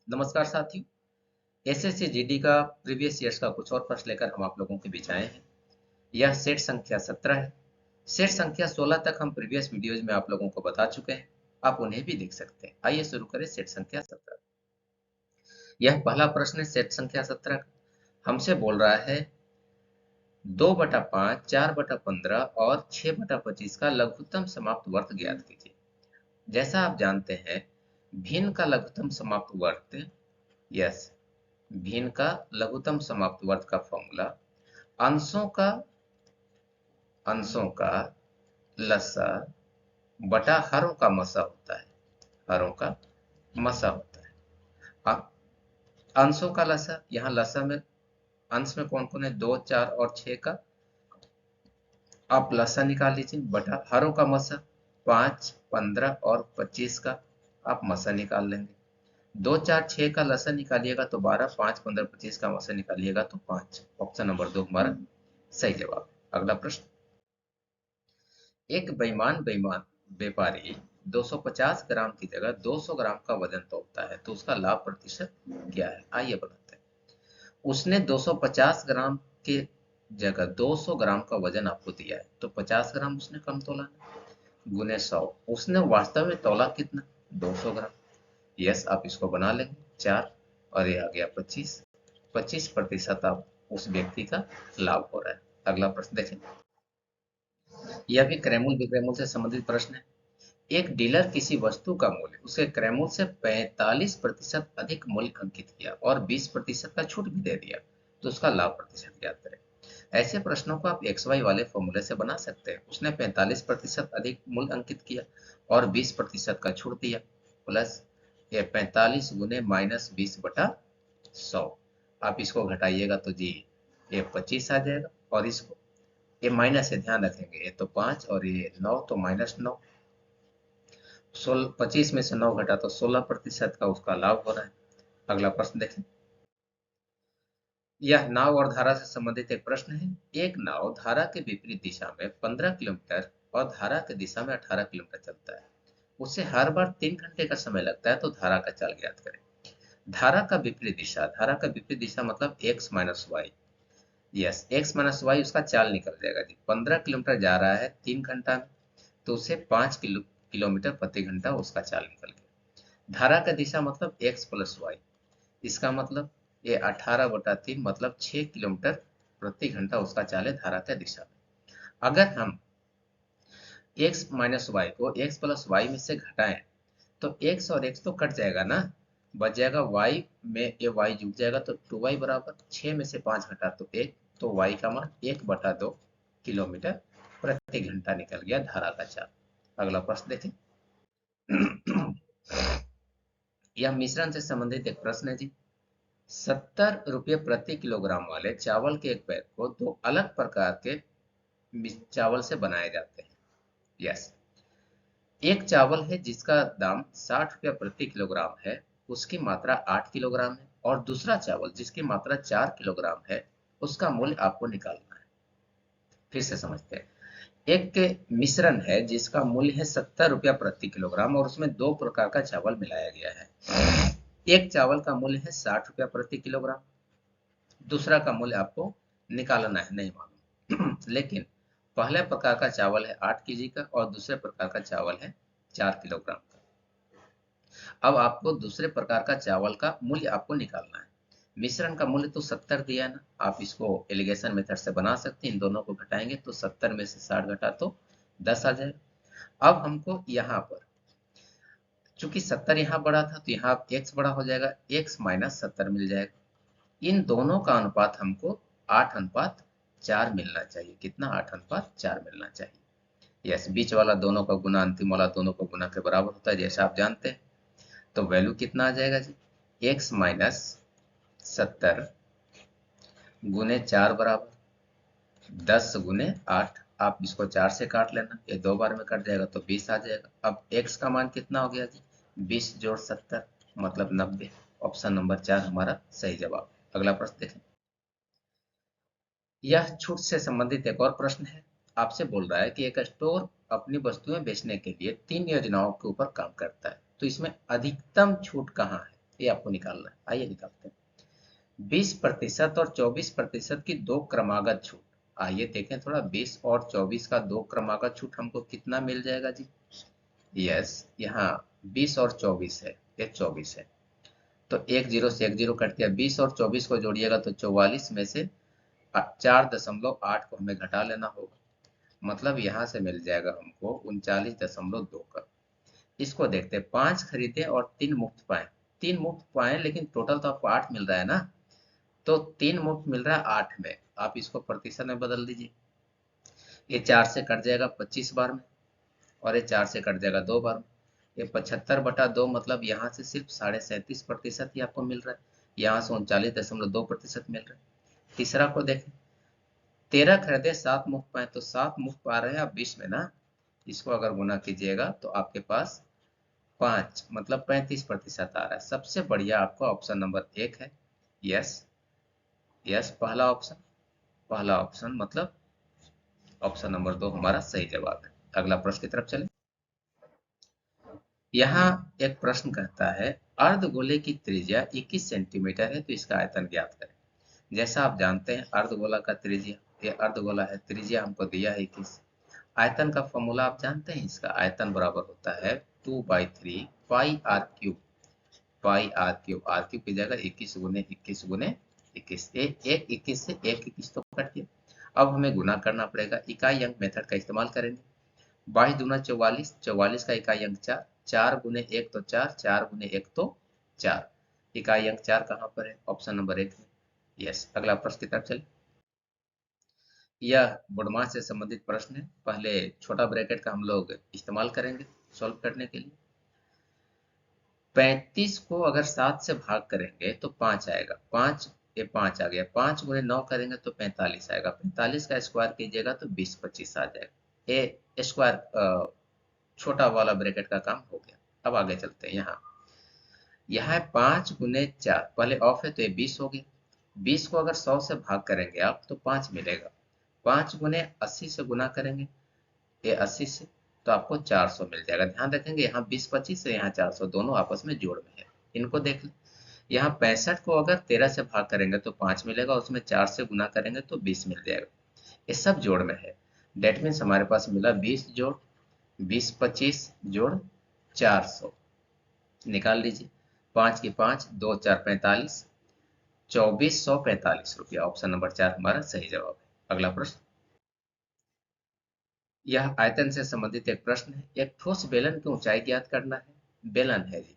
नमस्कार साथियों। SSC GD का प्रीवियस ईयर्स का कुछ और प्रश्न लेकर हम आप लोगों के बीच आए हैं। यह सेट संख्या 17 है। सेट संख्या 16 तक हम प्रीवियस वीडियोज में आप लोगों को बता चुके हैं, आप उन्हें भी देख सकते हैं। आइए शुरू करें सेट संख्या 17। यह पहला प्रश्न है सेट संख्या 17 का। हमसे बोल रहा है 2/5, 4/15 और 6/25 का लघुत्तम समाप्त वर्त ज्ञात कीजिए। जैसा आप जानते हैं, भिन्न का लघुत्तम समाप्त वर्त, यस, भिन्न का लघुत्तम समाप्त वर्त का फॉर्मूला अंशों का लसा बटा हरों का मसा होता है। हरों का मसा होता है। अब अंशों का लसा, यहाँ लसा में अंश में कौन कौन है, 2, 4 और 6 का आप लसा निकाल लीजिए, बटा हरों का मसा 5, 15 और 25 का आप मसा निकाल लेंगे। 2, 4, 6 का लसा निकालिएगा तो 12, 5, 15, 25 का मसा निकालिएगा तो 5। ऑप्शन नंबर 2 हमारा सही जवाब। अगला प्रश्न, एक बेईमान बेईमान व्यापारी 250 ग्राम की जगह 200 ग्राम का वजन तोलता है, तो उसका लाभ प्रतिशत क्या है? आइए बताते हैं। उसने 250 ग्राम के जगह 200 ग्राम का वजन आपको दिया है, तो 50 ग्राम उसने कम तोला, गुने 100। उसने वास्तव में तोला कितना? 200 ग्राम। यस, आप इसको बना लेंगे 4 और ये आ गया 25। 25% आप उस व्यक्ति का लाभ हो रहा है। अगला प्रश्न देखें। यह भी क्रयमूल विक्रयमूल से संबंधित प्रश्न है। एक डीलर किसी वस्तु का मूल्य उसके क्रयमूल्य से 45% अधिक मूल्य अंकित किया और 20% का छूट भी दे दिया, तो उसका लाभ प्रतिशत ज्ञात करें। ऐसे प्रश्नों को आप एक्स वाई वाले फॉर्मूले से बना सकते हैं। उसने 45% अधिक मूल्य अंकित किया और 20% का छूट दिया, प्लस ये 45 गुने -20/100। आप इसको घटाइएगा तो जी ये 25 आ जाएगा, और इसको ये माइनस से ध्यान रखेंगे, ये तो 5 और ये 9, तो -9। 25 में से 9 घटा तो 16% का उसका लाभ हो रहा है। अगला प्रश्न देखें। यह नाव और धारा से संबंधित एक प्रश्न है। एक नाव धारा के विपरीत दिशा में 15 किलोमीटर और धारा की दिशा में 18 किलोमीटर चलता है। उसे हर बार 3 घंटे का समय लगता है, तो धारा का चाल ज्ञात करें। धारा का विपरीत दिशा मतलब x minus y. Yes, x minus y उसका चाल निकल जाएगा जी। 15 किलोमीटर जा रहा है 3 घंटा में, तो उसे 5 किलोमीटर प्रति घंटा उसका चाल निकल गया। धारा का दिशा मतलब एक्स प्लस वाई, इसका मतलब ये 18/3 मतलब 6 किलोमीटर प्रति घंटा उसका चाल है धारा का दिशा में। अगर हम एक्स माइनस वाई को एक्स प्लस वाई में से घटाएं, तो एक्स और एक्स तो कट जाएगा ना, बच जाएगा वाई में, ये वाई जुड़ जाएगा, तो 2y बराबर 6 में से 5 घटा तो 1, तो वाई का मान 1/2 किलोमीटर प्रति घंटा निकल गया धारा का चाल। अगला प्रश्न देखें। यह मिश्रण से संबंधित एक प्रश्न है जी। 70 रुपये प्रति किलोग्राम वाले चावल के एक बैग को दो अलग प्रकार के चावल से बनाए जाते हैं। यस, एक चावल है जिसका दाम 60 रुपया प्रति किलोग्राम है, उसकी मात्रा 8 किलोग्राम है, और दूसरा चावल जिसकी मात्रा 4 किलोग्राम है, उसका मूल्य आपको निकालना है। फिर से समझते हैं। एक के मिश्रण है जिसका मूल्य है 70 रुपया प्रति किलोग्राम और उसमें दो प्रकार का चावल मिलाया गया है। एक चावल का मूल्य है 60 रुपया प्रति किलोग्राम, दूसरा का मूल्य आपको निकालना है, नहीं मालूम। लेकिन पहले प्रकार का चावल है 8 kg का और दूसरे प्रकार का चावल है 4 किलोग्राम का। अब आपको दूसरे प्रकार का चावल का मूल्य आपको निकालना है। मिश्रण का मूल्य तो 70 दिया है ना, आप इसको एलिगेशन मेथड से बना सकते हैं। इन दोनों को घटाएंगे तो 70 में से 60 घटा तो 10 आ जाएगा। अब हमको यहाँ पर चूंकि 70 यहाँ बड़ा था, तो यहाँ x बड़ा हो जाएगा, x माइनस 70 मिल जाएगा। इन दोनों का अनुपात हमको 8:4 मिलना चाहिए। कितना? 8:4 मिलना चाहिए। यस, बीच वाला दोनों का गुना अंतिम वाला दोनों का गुना के बराबर होता है, जैसा आप जानते हैं। तो वैल्यू कितना आ जाएगा जी? x माइनस 70 गुने 4 बराबर 10 गुने 8। आप इसको 4 से काट लेना, ये 2 बार में कट जाएगा तो 20 आ जाएगा। अब x का मान कितना हो गया जी? 20 जोड़ 70 मतलब 90। ऑप्शन नंबर 4 हमारा सही जवाब। अगला प्रश्न देखें। यह छूट से संबंधित एक और प्रश्न है। आपसे बोल रहा है कि एक स्टोर अपनी वस्तुएं बेचने के लिए 3 योजनाओं के ऊपर काम करता है, तो इसमें अधिकतम छूट कहाँ है? ये आपको निकालना है। आइए निकालते हैं। 20% और 24% की दो क्रमागत छूट। आइए देखें थोड़ा, 20 और 24 का दो क्रमागत छूट हमको कितना मिल जाएगा जी? यस, यहाँ 20 और 24 है, ये 24 है, तो एक जीरो से एक जीरो कट गया। 20 और 24 को जोड़िएगा तो 44 में से 4.8 को हमें घटा लेना होगा, मतलब यहाँ से मिल जाएगा हमको 39.2 का। इसको देखते हैं, 5 खरीदे और 3 मुफ्त पाए। 3 मुफ्त पाए लेकिन टोटल तो आपको 8 मिल रहा है ना, तो 3 मुफ्त मिल रहा है 8 में, आप इसको प्रतिशत में बदल दीजिए। ये 4 से कट जाएगा 25 बार में, और ये 4 से कट जाएगा 2 बार में। ये 75/2, मतलब यहाँ से सिर्फ 37.5% ही आपको मिल रहा है, यहाँ से 39.2% मिल रहा है। तीसरा को देखें, 13 खरीदे 7 मुफ्त पाए, तो 7 मुफ्त पा रहे हैं आप 20 में ना, इसको अगर गुना कीजिएगा तो आपके पास 5 मतलब 35% आ रहा है। सबसे बढ़िया आपका ऑप्शन नंबर 1 है। यस, यस, पहला ऑप्शन मतलब ऑप्शन नंबर 2 हमारा सही जवाब है। अगला प्रश्न की तरफ चले। यहाँ एक प्रश्न कहता है, अर्धगोले की त्रिज्या 21 सेंटीमीटर है, तो इसका आयतन ज्ञात करें। जैसा आप जानते हैं अर्धगोला का त्रिज्या, ये अर्धगोला है, त्रिज्या हमको दिया है 21। आयतन का फॉर्मूला आप जानते हैं, इसका आयतन बराबर होता है 2/3 pi r cube. Pi r cube, r cube की जगह 21 गुने 21 एक 21 से एक 21 तो कट गया। अब हमें गुना करना पड़ेगा, इकाई अंक मेथड का इस्तेमाल करेंगे। 22 दूना 44, 44 का इकाई अंक 4, 4 गुने 1 तो 4, 4 गुने 1 तो 4। इकाई अंक 4 कहाँ पर है? ऑप्शन नंबर 1 में। यस, अगला प्रश्न की तरफ चले। यह बुडमास से संबंधित प्रश्न है। पहले छोटा ब्रैकेट का हम लोग इस्तेमाल करेंगे सॉल्व करने के लिए। 35 को अगर 7 से भाग करेंगे तो 5 आएगा, 5, ये 5 आ गया। 5 गुने 9 करेंगे तो 45 आएगा, 45 का स्क्वायर कीजिएगा तो 20-25 आ जाएगा। ये स्क्वायर छोटा वाला ब्रैकेट का काम हो गया। अब आगे चलते हैं। यहाँ 5 गुने 4, पहले ऑफ है तो ये 20 हो गया। 20 को अगर 100 से भाग करेंगे आप तो 5 मिलेगा। 5 गुने 80 से गुना करेंगे, ये 80 से, तो आपको 400 मिल जाएगा। ध्यान रखेंगे यहाँ 20-25 है, यहाँ 400, दोनों आपस में जोड़ में है। इनको देख लें। यहाँ 65 को अगर 13 से भाग करेंगे तो 5 मिलेगा, उसमें 4 से गुना करेंगे तो 20 मिल जाएगा। ये सब जोड़ में है। डेट मीन्स हमारे पास मिला 20 जोड़ 20-25 जोड़ 400। निकाल लीजिए, 5 की 5, 2 4 45, 2445 रुपया। ऑप्शन नंबर 4 हमारा सही जवाब है। अगला प्रश्न। यह आयतन से संबंधित एक प्रश्न है। एक ठोस बेलन की ऊंचाई ज्ञात करना है। बेलन है जी,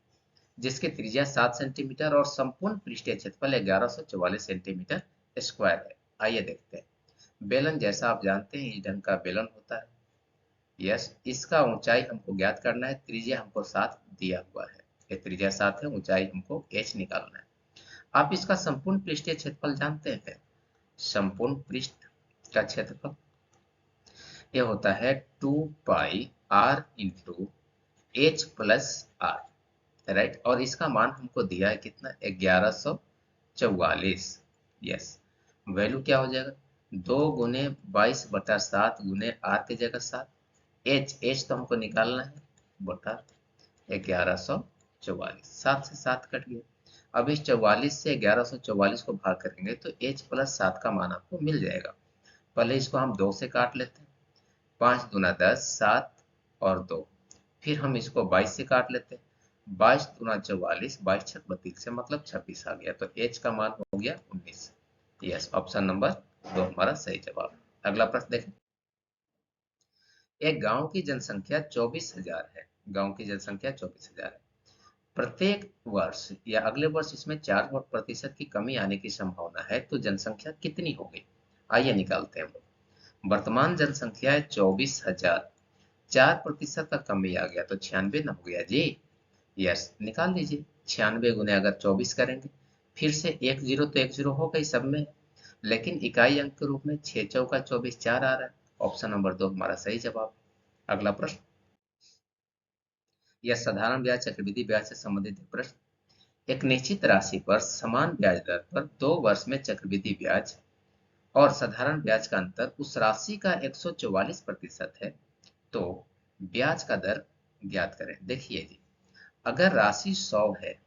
जिसकी त्रिज्या 7 सेंटीमीटर और संपूर्ण पृष्ठीय क्षेत्रफल 1144 सेंटीमीटर स्क्वायर है। आइए देखते हैं। बेलन जैसा आप जानते हैं इस ढंग का बेलन होता है। यस, इसका ऊंचाई हमको ज्ञात करना है। त्रिज्या हमको 7 दिया हुआ है, ये त्रिज्या 7 है, ऊंचाई हमको h निकालना है। आप इसका संपूर्ण पृष्ठीय क्षेत्रफल जानते हैं। संपूर्ण पृष्ठ का क्षेत्रफल यह होता है 2 pi r into H plus R, right. और इसका मान हमको दिया है कितना? 1144। यस, वैल्यू क्या हो जाएगा? 2 गुने 22/7 गुने आर की जगह 7, एच तो हमको निकालना है, बटा 1144। 7 से 7 कट गया। अब इस 44 से 1144 को भाग करेंगे तो h प्लस 7 का मान आपको मिल जाएगा। पहले इसको हम 2 से काट लेते हैं, 5 दूना 10, 7 और 2। फिर हम इसको 22 से काट लेते हैं, 22 दूना 44, 22 छक 32 से मतलब 26 आ गया, तो h का मान हो गया 19। यस, ऑप्शन नंबर 2 हमारा सही जवाब है। अगला प्रश्न देखें। एक गांव की जनसंख्या 24,000 है। गांव की जनसंख्या 24,000 है। प्रत्येक वर्ष या अगले वर्ष इसमें 4% की कमी आने की संभावना है, तो जनसंख्या कितनी होगी? आइए निकालते हैं हम लोग। वर्तमान जनसंख्या है 24,000, 4% का कमी आ गया तो 96 ना हो गया जी। यस, निकाल लीजिए। 96 गुने अगर 24 करेंगे, फिर से एक जीरो तो एक जीरो हो गई सब में, लेकिन इकाई अंक के रूप में 6 चौका 24, 4 आ रहा है। ऑप्शन नंबर 2 हमारा सही जवाब। अगला प्रश्न। यह साधारण ब्याज चक्रवृद्धि ब्याज से संबंधित प्रश्न। एक निश्चित राशि पर समान ब्याज दर पर 2 वर्ष में चक्रवृद्धि ब्याज और साधारण ब्याज का अंतर उस राशि का 144% है, तो ब्याज का दर ज्ञात करें। देखिए जी, अगर राशि 100 है,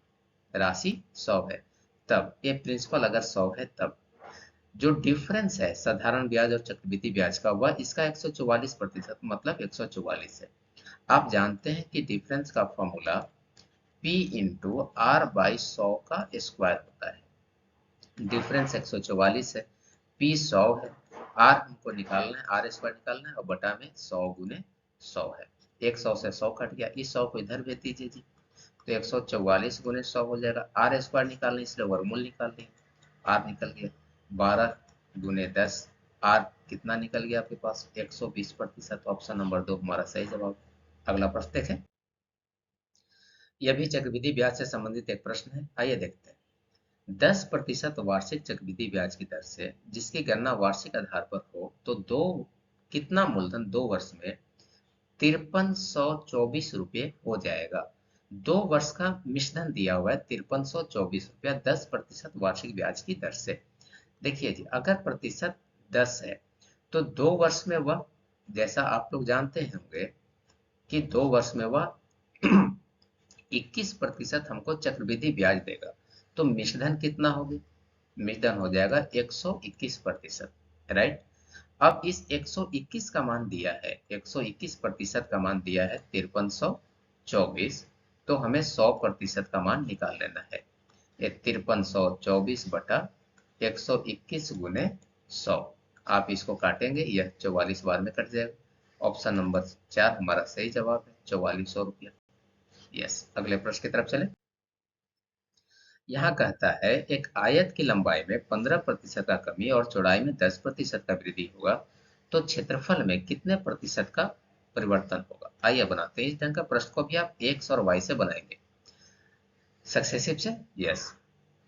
राशि 100 है, तब ये प्रिंसिपल अगर 100 है तब जो डिफरेंस है साधारण ब्याज और चक्रवृद्धि ब्याज का वह इसका 144% मतलब 144 है। आप जानते हैं कि डिफरेंस का formula P into R by 100 का स्क्वायर होता है। डिफरेंस 144 है, P 100 है, R हमको निकालना है, आर स्क्वायर निकालना है और बटा में 100 गुने 100 है। 100 से 100 कट गया, इस 100 को इधर भेज दीजिए जी, तो 144 गुने 100 हो जाएगा। आर स्क्वायर निकालना है इसलिए वर्गमूल निकाल दें, आर निकल गया 12 गुने 10, आर कितना निकल गया आपके पास 120%। ऑप्शन नंबर 2 हमारा सही जवाब। अगला प्रश्न देखें, यह भी चक्रवृद्धि ब्याज से संबंधित एक प्रश्न है, आइए देखते हैं। 10% वार्षिक चक्रवृद्धि ब्याज की दर से जिसकी गणना वार्षिक आधार पर हो तो दो कितना मूलधन 2 वर्ष में 5324 रुपये हो जाएगा। 2 वर्ष का मिश्रधन दिया हुआ है 5324 रुपया 10% वार्षिक ब्याज की दर से। देखिए जी, अगर प्रतिशत 10 है तो 2 वर्ष में वह, जैसा आप लोग जानते होंगे कि 2 वर्ष में वह 21% हमको चक्रवृद्धि ब्याज देगा, तो मिश्रधन कितना होगी, मिश्रधन हो जाएगा 121%, राइट। अब इस 121 का मान दिया है, 121% का मान दिया है 5324, तो हमें 100% का मान निकाल लेना है। ये 5324 बटा 121 गुने 100, आप इसको काटेंगे यह 44 बार में कट जाएगा। ऑप्शन नंबर 4 हमारा सही जवाब है, 4400 रुपया। यस, अगले प्रश्न की तरफ चले। यहाँ कहता है एक आयत की लंबाई में 15% का कमी और चौड़ाई में 10% का वृद्धि होगा तो क्षेत्रफल में कितने प्रतिशत का परिवर्तन होगा। आइए बनाते हैं इस ढंग का प्रश्न को भी आप एक्स और वाई से बनाएंगे सक्सेसिव से। यस,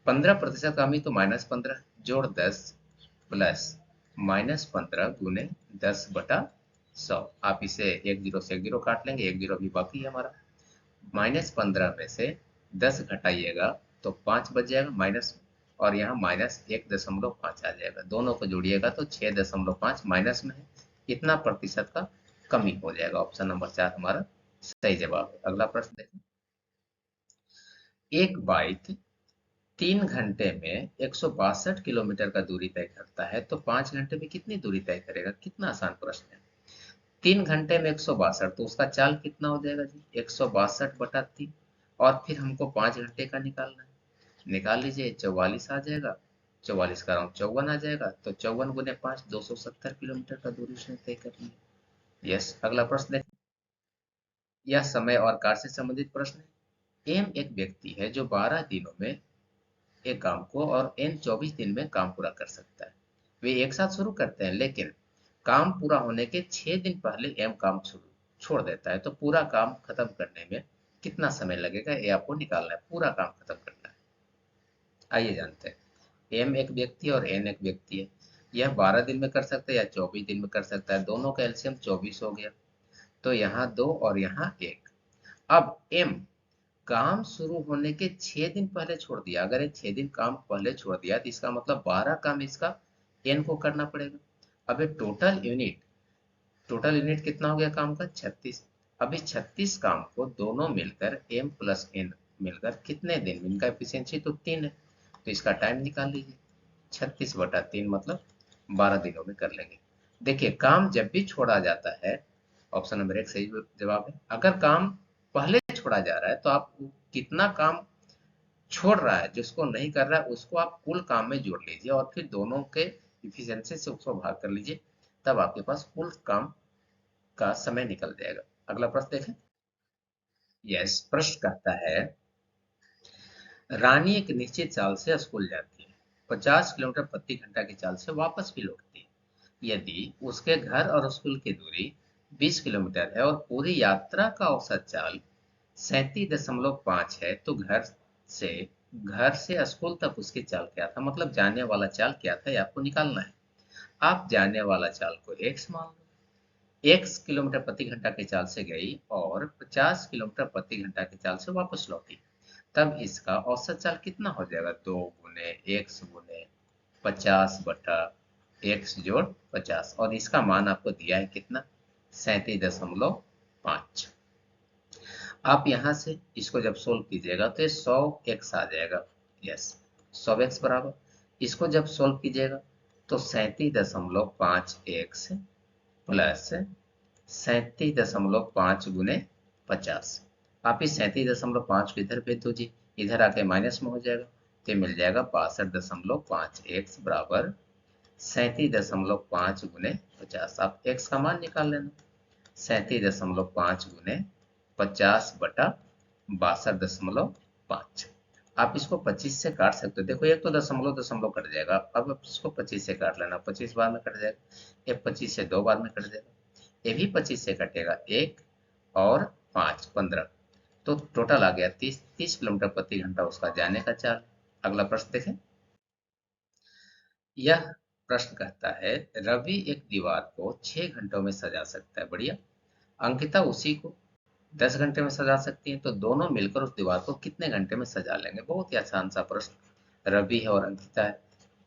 15% कमी तो -15 जोड़ 10 प्लस -15 गुने 10 बटा 100। आप इसे एक जीरो से एक जीरो काट लेंगे, एक जीरो भी बाकी है हमारा। -15 में से 10 घटाइएगा तो 5 बच जाएगा माइनस, और यहाँ -1.5 आ जाएगा, दोनों को जोड़िएगा तो 6.5 माइनस में है, इतना प्रतिशत का कमी हो जाएगा। ऑप्शन नंबर 4 हमारा सही जवाब है। अगला प्रश्न देखें, एक बाइक 3 घंटे में 162 किलोमीटर का दूरी तय करता है तो 5 घंटे में कितनी दूरी तय करेगा। कितना आसान प्रश्न है। 3 घंटे में 162 तो उसका चाल कितना हो जाएगा जी, 162/3, और फिर हमको 5 घंटे का निकालना है, निकाल लीजिए 44 आ जाएगा, 44 का राउंड 54 आ जाएगा, तो 54 गुने 5 270 किलोमीटर का दूरी उसने तय कर लिया। यस, अगला प्रश्न देखें, यह समय और कार्य से संबंधित प्रश्न है। एम एक व्यक्ति है जो 12 दिनों में एक काम को और एन 24 दिन में काम पूरा कर सकता है। वे एक साथ शुरू करते हैं लेकिन काम पूरा होने के 6 दिन पहले एम काम छोड़ देता है, तो पूरा काम खत्म करने में कितना समय लगेगा, ये आपको निकालना है, पूरा काम खत्म करना है। आइए जानते हैं। एम एक व्यक्ति और एन एक व्यक्ति है, यह 12 दिन में कर सकता है या 24 दिन में कर सकता है, दोनों का एलसीएम 24 हो गया, तो यहाँ 2 और यहाँ 1। अब एम काम शुरू होने के 6 दिन पहले छोड़ दिया, अगर ये 6 दिन काम पहले छोड़ दिया तो इसका मतलब 12 काम इसका एन को करना पड़ेगा। अब ये टोटल यूनिट कितना हो गया काम का, 36। अब इस 36 काम को दोनों मिलकर एम प्लस एन मिलकर कितने दिन, इनका एफिशिएंसी तो 3 है, तो इसका टाइम निकाल लीजिए, 36/3 मतलब 12 दिनों में कर लेंगे। देखिए, काम जब भी छोड़ा जाता है, ऑप्शन नंबर 1 सही जवाब है। अगर काम पहले छोड़ा जा रहा है तो आप कितना काम छोड़ रहा है, जिसको नहीं कर रहा है उसको आप कुल काम में जोड़ लीजिए और फिर दोनों के इफिशियंसी से उसको भाग कर लीजिए, तब आपके पास कुल काम का समय निकल जाएगा। अगला प्रश्न देखें। यस, प्रश्न कहता है रानी एक निश्चित चाल से स्कूल जाती है, 50 किलोमीटर प्रति घंटा की चाल से वापस भी लौटती है। यदि उसके घर और स्कूल की दूरी 20 किलोमीटर है और पूरी यात्रा का औसत चाल 37.5 है तो से घर से स्कूल तक उसकी चाल क्या था, मतलब जाने वाला चाल क्या था, ये आपको निकालना है। आप जाने वाला चाल को x मान लो, x किलोमीटर प्रति घंटा की चाल से गई और 50 किलोमीटर प्रति घंटा की चाल से वापस लौटी, तब इसका औसत चाल कितना हो जाएगा, 2 गुने x गुने 50/x जोड़ 50, और इसका मान आपको दिया है कितना, 37.5। आप यहाँ से इसको जब सोल्व कीजिएगा तो ये 100x आ जाएगा। यस, 100x बराबर, इसको जब सोल्व कीजिएगा तो 37.5x प्लस 37.5 गुने 50। आप इस 37.5 को इधर भेज दीजिए, इधर आके माइनस में हो जाएगा तो ये मिल जाएगा 62.5x बराबर 37.5 गुने 50। आप x का मान निकाल लेना, 37.5 गुने 50/62.5। आप इसको 25 से काट सकते हो, देखो एक तो दशमलव दशमलव कट जाएगा, अब आप इसको 25 से काट लेना, 25 बार में कट जाएगा, ये 25 से 2 बार में कट जाएगा, ये भी 25 से कटेगा, 1 और 5 15, तो टोटल आ गया 30 किलोमीटर प्रति घंटा उसका जाने का चाल। अगला प्रश्न देखें। यह प्रश्न कहता है रवि एक दीवार को 6 घंटों में सजा सकता है, बढ़िया, अंकिता उसी को 10 घंटे में सजा सकती है, तो दोनों मिलकर उस दीवार को कितने घंटे में सजा लेंगे। बहुत ही आसान सा प्रश्न। रवि है और अंकिता है,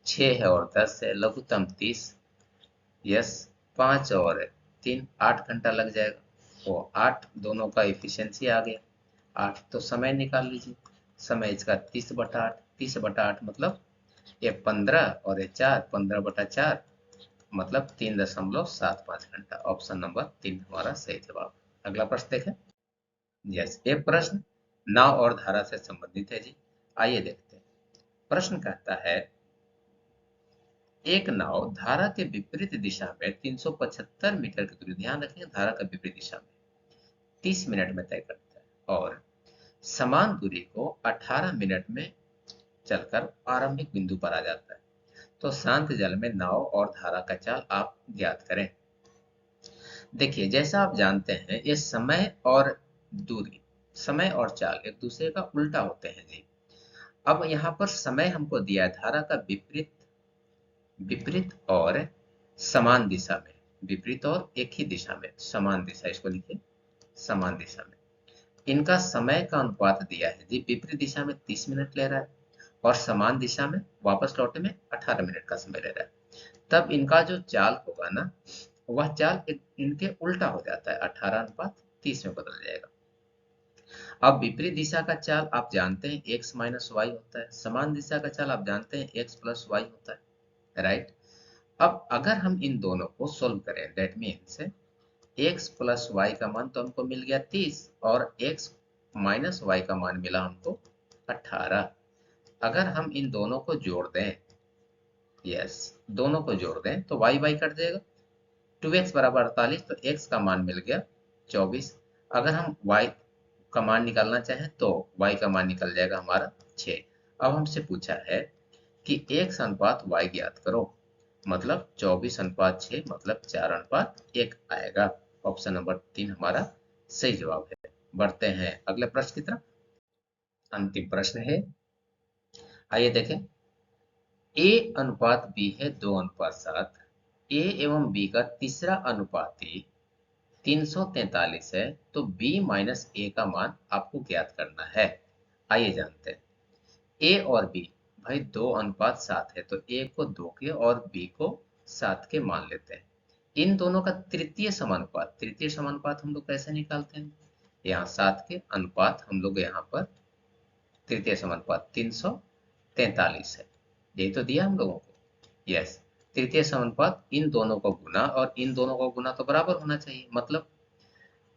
6 है और 10 है, लघुत्तम 30, यस, 5 और 3, 8 घंटा लग जाएगा। वो 8 दोनों का इफिशियंसी आ गया, 8 तो समय निकाल लीजिए, समय इसका 30/8, 30/8 मतलब ये 15 और ये 4, 15/4 मतलब 3.75 घंटा। ऑप्शन नंबर 3 हमारा सही जवाब। अगला प्रश्न देखें। यस, ये प्रश्न नाव और धारा से संबंधित है जी, आइए देखते हैं। प्रश्न कहता है एक नाव धारा के विपरीत दिशा में 375 मीटर की दूरी, ध्यान रखें धारा का विपरीत दिशा में 30 मिनट में तय करता है और समान दूरी को 18 मिनट में चलकर प्रारंभिक बिंदु पर आ जाता है, तो शांत जल में नाव और धारा का चाल आप ज्ञात करें। देखिए जैसा आप जानते हैं ये समय और दूरी, समय और चाल एक दूसरे का उल्टा होते हैं जी। अब यहाँ पर समय हमको दिया है धारा का विपरीत, विपरीत और समान दिशा में, विपरीत और एक ही दिशा में, समान दिशा, इसको लिखिए समान दिशा में। इनका समय का अनुपात दिया है जी, विपरीत दिशा में 30 मिनट ले रहा है और समान दिशा में वापस लौटे में 18 मिनट का समय ले रहा है, तब इनका जो चाल होगा ना वह चाल इनके उल्टा हो जाता है, 18:30 में बदल जाएगा। अब विपरीत दिशा का चाल आप जानते हैं x माइनस वाई होता है, समान दिशा का चाल आप जानते हैं x प्लस वाई होता है, राइट। अब अगर हम इन दोनों को सोल्व करें that means x plus y का मान तो हमको मिल गया 30 और x माइनस वाई का मान मिला हमको 18। अगर हम इन दोनों को जोड़ दें, यस, दोनों को जोड़ दें तो y y कट जाएगा, 2x बराबर 48, तो x का मान मिल गया 24। अगर हम y का मान निकालना चाहें तो y का मान निकल जाएगा हमारा 6। अब हमसे पूछा है कि x अनुपात y ज्ञात करो, मतलब 24/6 मतलब 4/1 आएगा। ऑप्शन नंबर 3 हमारा सही जवाब है। बढ़ते हैं अगले प्रश्न की तरफ। अंतिम प्रश्न है, आइए देखें। a अनुपात b है 2:7, a एवं b का तीसरा अनुपाती 343 है, तो b माइनस ए का मान आपको ज्ञात करना है। आइए जानते हैं। a और b भाई 2:7 है, तो a को 2 के और b को 7 के मान लेते हैं। इन दोनों का तृतीय समानुपात, तृतीय समानुपात हम लोग कैसे निकालते हैं, यहाँ 7 के अनुपात हम लोग यहाँ पर तृतीय समानुपात 343 है, यही तो दिया हम लोगों को। यस, तृतीय समानुपात इन दोनों को गुना और इन दोनों को गुना तो बराबर होना चाहिए, मतलब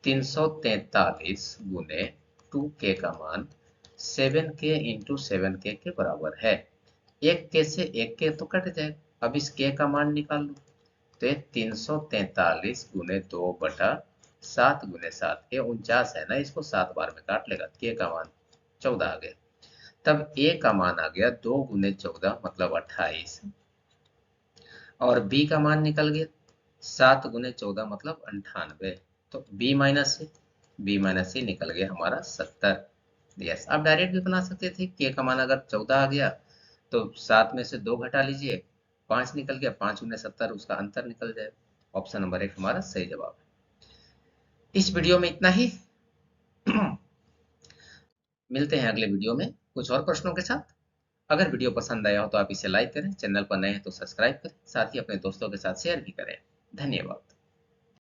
343 गुने 2k का मान 7k इंटू 7k के बराबर है। एक के से एक के तो कट जाएगा, अब इस k का मान निकाल लो, तो ये 343 गुने 2/7 गुने 7, ये 49 है ना, इसको 7 बार में काट लेगा, k का मान 14 आ गया। तब a का मान आ गया 2 गुने 14 मतलब 28, और b का मान निकल गया 7 गुने 14 मतलब 98, तो b माइनस सी निकल गया हमारा 70। यस, आप डायरेक्ट भी बना सकते थे, k का मान अगर 14 आ गया तो 7 में से 2 घटा लीजिए, 5 निकल गया, 5 गुने 70 उसका अंतर निकल जाएगा। ऑप्शन नंबर 1 हमारा सही जवाब है। इस वीडियो में इतना ही। मिलते हैं अगले वीडियो में कुछ और प्रश्नों के साथ। अगर वीडियो पसंद आया हो तो आप इसे लाइक करें, चैनल पर नए हैं तो सब्सक्राइब करें, साथ ही अपने दोस्तों के साथ शेयर भी करें। धन्यवाद।